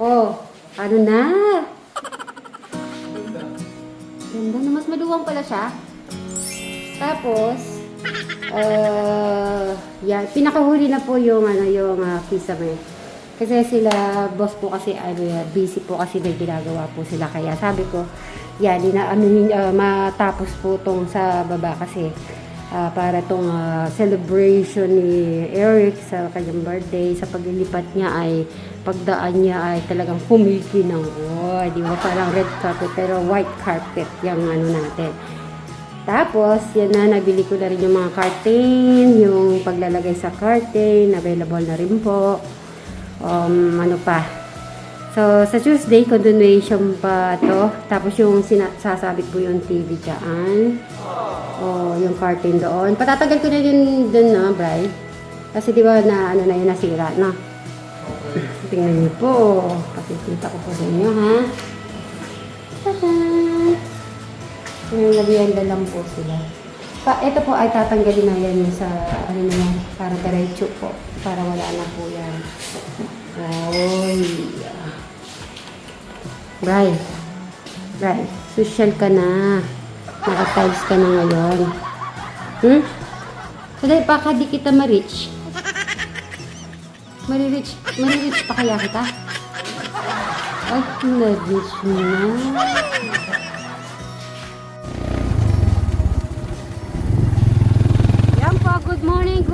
Oh, ano na? Ganda na, mas maluwang pala siya. Tapos, yan, pinakahuli na po yung, yung kisame. Kasi sila, boss po kasi, busy po kasi may ginagawa po sila. Kaya sabi ko, yan, matapos po tong sa baba kasi para tong celebration ni Eric sa kanyang birthday. Sa paglilipat niya ay, pagdaan niya ay talagang pumilki ng, di ba, parang red carpet, pero white carpet yung natin. Tapos, yan na, nabili ko na rin yung mga curtain, yung paglalagay sa curtain, available na rin po. Ano pa. So, sa Tuesday, continuation pa to. Tapos yung sasabit po yung TV dyan. Yung curtain doon. Patatagal ko na yun dun na, Bri. Kasi di ba na, na yun, nasira na. Tingnan niyo po. Pakikita ko po sa inyo, ha. Tada! Nilagyan na lang po sila. Ito po ay tatanggalin na yan sa, na yan, para diretso po. Para wala na po yan. Oy. Bri, social ka na. Naka-tiles ka na ngayon. So, dahil baka di kita ma-reach. Mari-reach pa kaya kita? Ay, na-reach mo na. Yan po, good morning.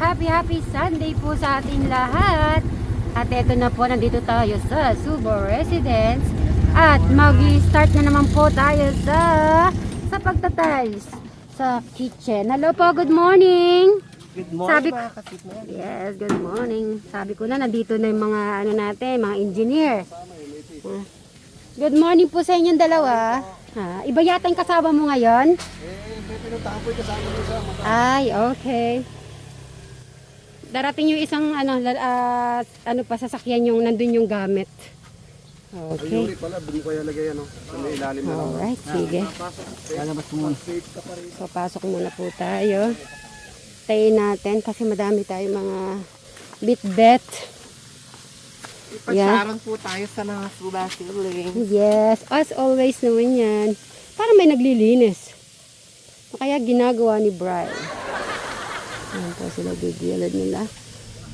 Happy Sunday po sa ating lahat. At eto na po, nandito tayo sa Subo Residence. At mag-start na naman po tayo sa pagtatiles sa kitchen. Hello po, good morning. Good morning, mga kasitmer. Yes, good morning. Sabi ko na, nandito na yung mga natin, mga engineer. Good morning po sa inyong dalawa. Iba yata yung kasama mo ngayon? May pinuntahan po yung kasama ko sa mga. Ay, okay. Darating yung isang pa sasakyan yung nandun yung gamit. Okay. Ayun pala, doon ko kaya lagay sa may ilalim na. Alright, sige. Lalabas mo muna. So, pasok muna po tayo. Tayin natin kasi madami tayo mga bit-bet. Ipagsaran po tayo sa mga suba ceiling. Yes, as always naman yan. Parang may naglilinis. Kaya ginagawa ni Brian. Ayan po sila, gigilid nila.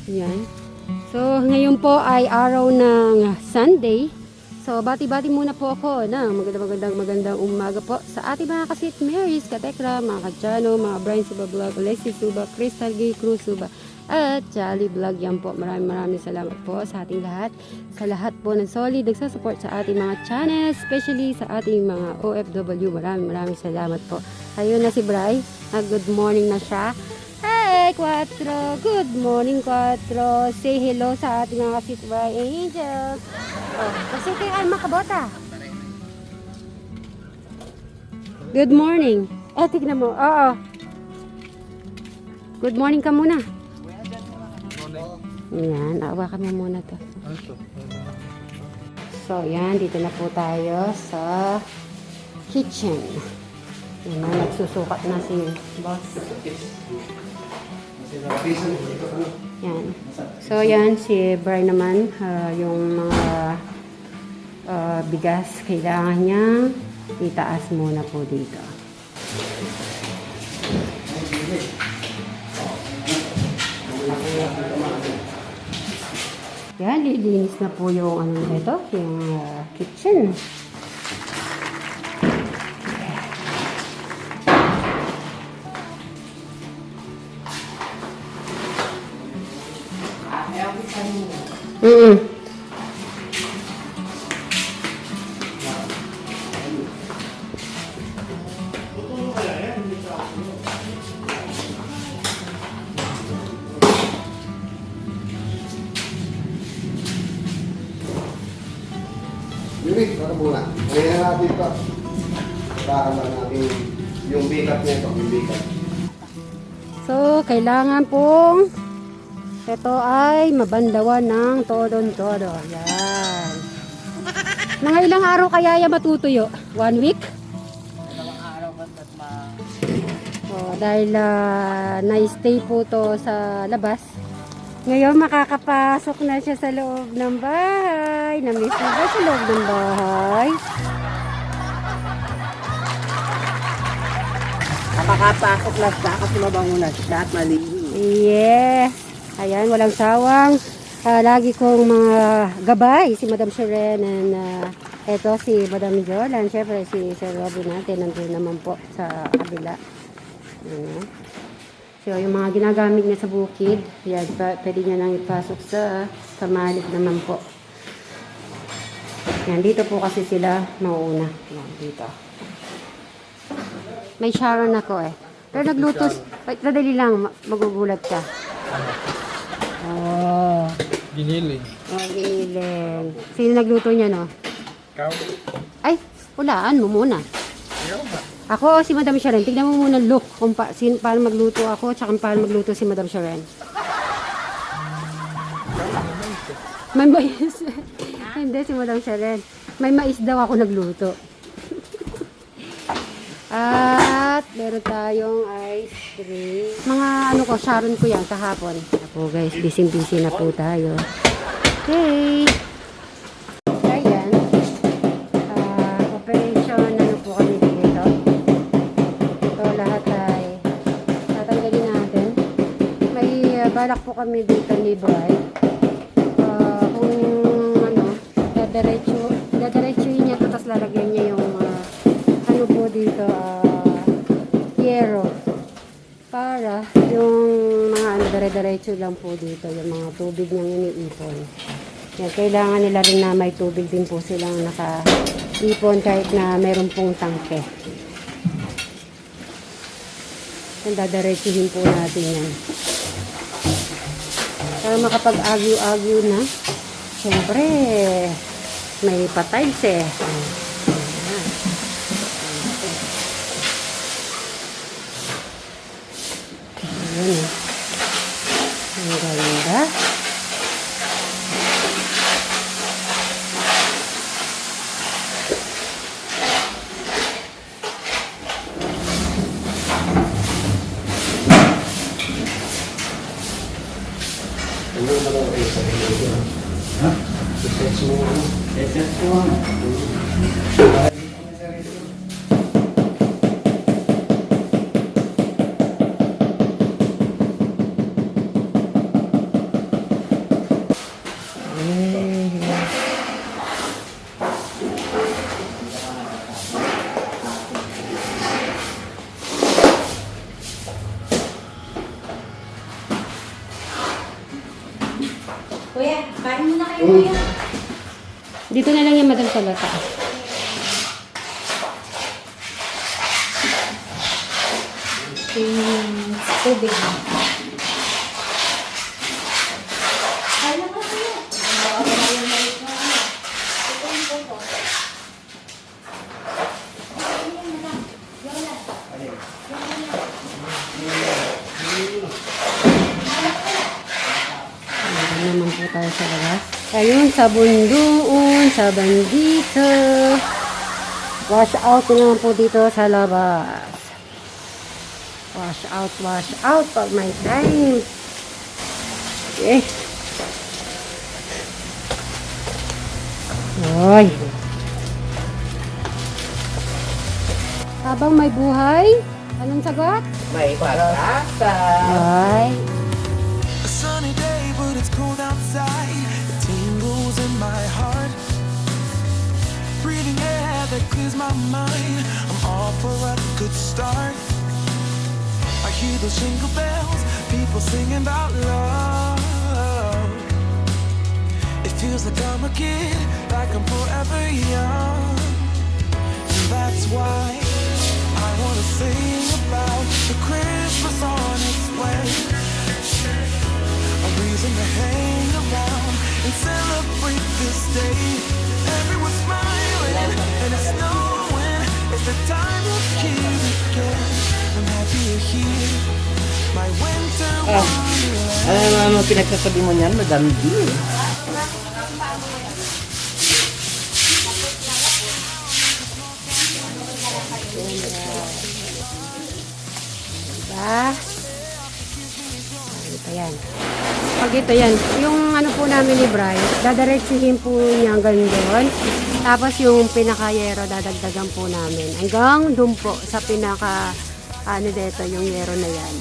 Ayan. So, ngayon po ay araw ng Sunday. So, bati-bati muna po ako ng magandang umaga po sa ating mga kasit Marys, Katekra, mga Kachano, mga Brian Suba Vlog, Alexis Suba, Crystal Gay, Cruz Suba, at Charlie Vlog. Yan po, maraming salamat po sa ating lahat. Sa lahat po ng solid nagsasupport sa ating mga channels, especially sa ating mga OFW. Maraming salamat po. Ayun na si Bri. Good morning na siya. Hey, Quattro! Good morning, Quattro! Say hello sa ating mga kasit Bri Angels. Kasi kayo ay makabota. Good morning. Tignan mo. Oo. Good morning ka muna. Yan, awakan mo muna to. So, yan, dito na po tayo sa kitchen. Yan na, nagsusukat na si boss. Yan. So, yan, si Brian naman, yung mga bigas, kailangan niya itaas muna po dito. Yan, lilinis na po yung ito, yung kitchen. Yuri, ano muna? Kaya natin ito. Baka lang natin yung bigat nito, yung bigat. So, kailangan pong ito ay mabandawan ng todo-todo. Yan. Mga ilang araw kaya yan matutuyo? 1 week? Dalawang araw ba at Dahil na-stay po to sa labas. Ngayon makakapasok na siya sa loob ng bahay. bahay. Na-miss mo ba sa loob ng bahay? Kapakapasok lang sa kasi mabangunan. Lahat malihin. Yes. Ayan, walang sawang. Lagi kong mga gabay, si Madam Sheren and eto si Madam Jolan. Siyempre si Sir Robin natin nandun naman po sa kabila. Ayan. So yung mga ginagamit niya sa bukid, yan, pwede niya nang ipasok sa malik naman po. Yan, dito po kasi sila mauuna. Yan, dito. May Sharon ako eh. Pero nagluto, madali lang, magugulat ka. Oh. Giniling. Oh, giniling. Sino nagluto niya, no? Ikaw? Ay, hulaan mo muna. Ikaw ba? Ako, si Madam Sharon. Tignan mo muna look kung paano magluto ako tsaka paano magluto si Madam Sharon. May mais. Hindi, si Madam Sharon. May mais daw ako nagluto. At meron tayong ice cream. Mga ano ko, Sharon ko yan kahapon. Ako guys, busy na po tayo. Okay. Ayan. Operation ano po kami dito. Ito lahat ay tatanggalin natin. May balak po kami dito ni Bright. Kung ano, dadiretsuhin niya ito, tapos lalagyan niya yung ano po dito, yero. Para yung mga ano, dire-diretso lang po dito, yung mga tubig niyang iniipon. Yan, kailangan nila rin na may tubig din po silang naka-ipon kahit na meron pong tangke. Yan, dadiretsuhin po natin yan. Para makapag-agyo-agyo na, siyempre, may patiles eh. Ayan eh. Ang ganda. Ano ba lang kayo sa inyo? Ha? Success mo ano? Success mo. Kuya, kain muna kayo, kuya. Dito na lang yung Madam sa taas. Tubig. Kain na ka, kuya. Ayan naman po tayo sa labas. Ayun, sabon doon, sabon dito. Wash out na naman po dito sa labas. Wash out for my time. Okay. Oy. Habang may buhay, anong sagot? May pag-asa. Ay. A sunny day, but it's cold outside. It tingles in my heart. Breathing air that clears my mind. I'm all for a good start. I hear those jingle bells, people singing about love. It feels like I'm a kid, like I'm forever young. And that's why I wanna sing about the Christmas on its way. A reason to hang around and celebrate this day. Everyone's smiling and it's snowing. It's the time of year again. I'm happy you're here. My winter wonderland. Ano pinagsasabi mo niyan, Madam G? Diba? Ano pa yan? tawag ito yan. Yung ano po namin ni Bryce, dadiretsuhin po niya hanggang doon. Tapos yung pinaka-yero, dadagdagan po namin. Hanggang doon po sa pinaka, ano dito, yung yero na yan.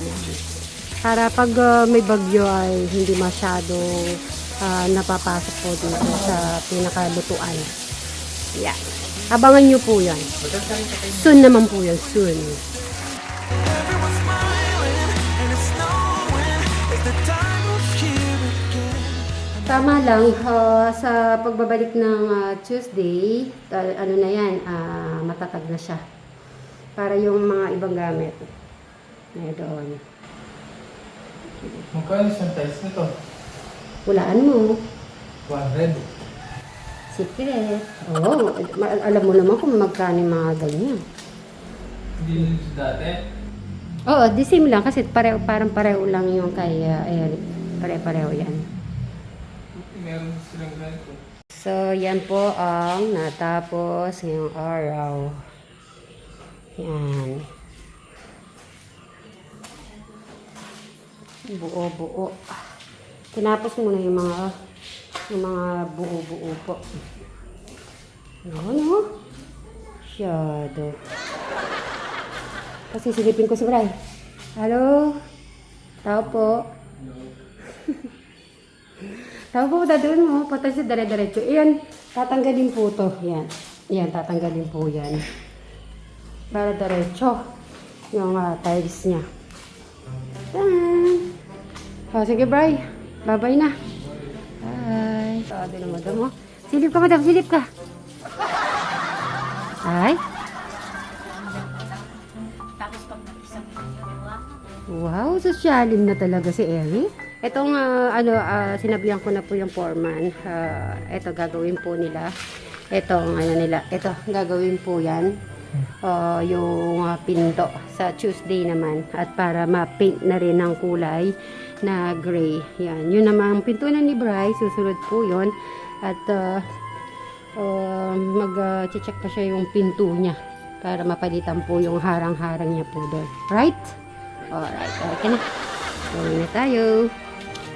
Para pag may bagyo ay hindi masyadong napapasok po dito sa pinakalutuan. Yeah. Abangan nyo po yan. Soon naman po yan. Soon. Everyone's smiling and it's snowing. It's the time of year again. Tama lang, sa pagbabalik ng Tuesday, ano na yan, matatag na siya. Para yung mga ibang gamit. Doon. Magkano isang size nito? Hulaan mo. 100. Secret. Oo, alam mo naman kung magkano yung mga ganyan. Hindi nyo sa dati. Oo, the same lang kasi parang pareho lang yung kay Eric. Pare-pareho yan. Meron silang ganito. So, yan po ang natapos ngayong araw. Yan. Buo-buo. Tinapos muna yung mga buo-buo po. No? Shadow. Kasi silipin ko si Bray. Hello? Tao po. Tao po, dadawin mo. Patay siya dire-diretso. Ayan, tatanggalin po to. Yan, tatanggalin po yan. Para diretso. Yung tiles niya. Tan! Sige, Bray. Bye-bye na. Bye. Sabi na madam, oh. Silip ka, madam. Silip ka. Ay. Tapos pag nag-isang ginawa, Wow, sosyalin na talaga si Eric. Itong sinabihan ko na po yung foreman. Ito gagawin po nila. Itong ito gagawin po yan. Yung pinto sa Tuesday naman at para ma-paint na rin ng kulay na gray. Yan. Yun naman ang pintuan ni Bryce. Susunod po yun. At mag-check pa siya yung pinto niya para mapalitan po yung harang-harang niya po doon. Right? Alright. Okay na. Gawin na tayo.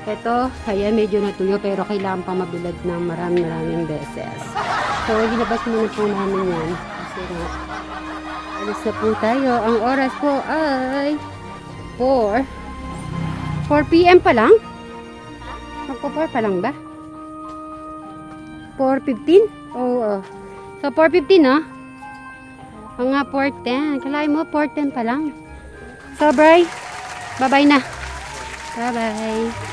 Ito, ayan, medyo natuyo pero kailangan pa mabilad ng maraming beses. So, ginabas muna po namin yan. Kasi nga, alis na po tayo. Ang oras po ay 4 p.m. pa lang? Magpo-4 pa lang ba? 4:15? Oo. So, 4:15, no? Mga 4:10. Kalahin mo, 4:10 pa lang. So, Bray, bye-bye na. Bye-bye.